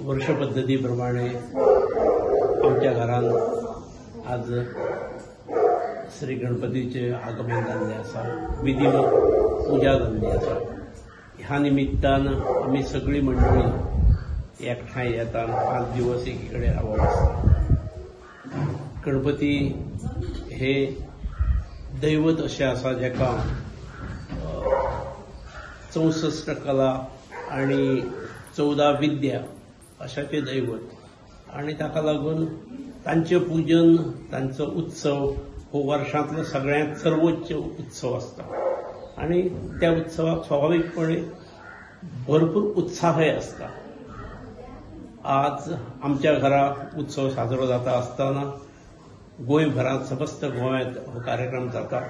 वर्षपद्धतीप्रमाणे आमच्या घरात आज श्री गणपतीचे आगमन जाल्लें आसा, विधिवत पूजा जाल्ली आसा। ह्या निमित्तान आमी सगळी मंडळी एकठांय येता, 5 दिवस एकीकडे रावप आसता। गणपती हे दैवत अशें आसा जेका 64 कला आणि 14 विद्या अशाचे दैवत आणि ताका लागून तांचे पूजन, तांचो उत्सव हो वर्षांतलो सगळ्यात सर्वोच्च उत्सव असता आणि त्या उत्सवाक स्वाभाविकपणे भरपूर उत्साहय असता। आज आमच्या घरा उत्सव साजरो जाता असताना गोंयभरात समस्त गोंयांत हो कार्यक्रम जाता।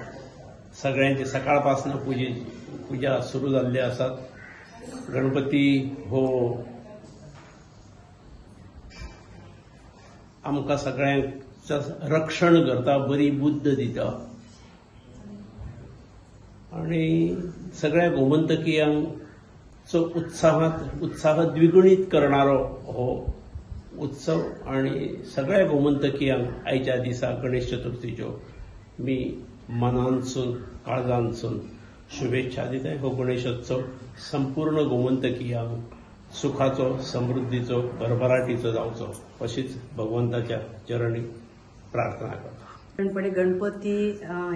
सगळ्यांची सकाळपासून पूजा सुरू जाल्ली आसात। गणपती हो आमकां सगळ्यांचं रक्षण करता, बरी बुद्ध दिता आणि सगळ्या गोमंतकीयांचो उत्साह द्विगुणीत करणारो हो उत्सव आणि सगळ्या गोमंतकीयांक आयच्या दिसा गणेश चतुर्थीच्यो मी मनानसून काळजानसून शुभेच्छा दिताय। हो गणेशोत्सव संपूर्ण गोमंतकीयांक सुखाचो, समृद्धीचो, भरभराटीचो जावचो अशीच भगवंताच्या चरणी प्रार्थना करता। गणपती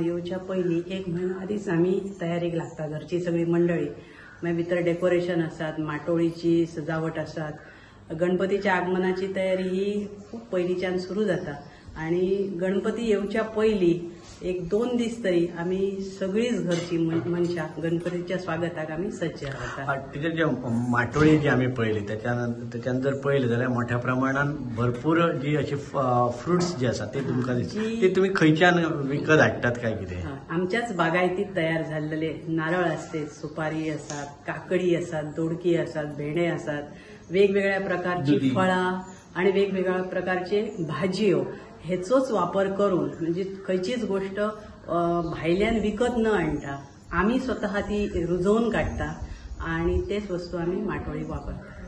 येवच्या पयलीं 1 म्हयनो आदींच आमी तयारेक लागता, घरची सगळी मंडळी। मागीर भितर डेकोरेशन आसात, माटोळीची सजावट आसात। गणपतीच्या आगमनाची तयारी ही खूब पयलींच्यान सुरू जाता आणि गणपती येवच्या पयलीं 1-2 दीस तरी आमी सगळीच घरची मनशां गणपतीच्या स्वागताक आमी सज्ज रावता। टिचर जे माटोळी जी आमी पळयली त्याच्यान जर पळयलें जाल्यार मोठ्या प्रमाणात भरपूर जी अशी फ्रुट्स जे आसात ते तुमकां ते तुमी खंयच्यान विकत हाडटात काय कितें? आमच्याच बागायतीत तयार झालेले नारळ असते, सुपारी आसात, काकडी आसात, दोडकी आसात, भेंडे आसात, वेगवेगळ्या प्रकारची फळां आणि वेगवेगळ्या प्रकारचे भाजयो हेचोच वापर करून म्हणजे खंयचीच गोष्ट भायल्यान विकत न आणता आम्ही स्वतः ती रुजवून काढता आणि तेच वस्तू आम्ही माटोळी वापरता।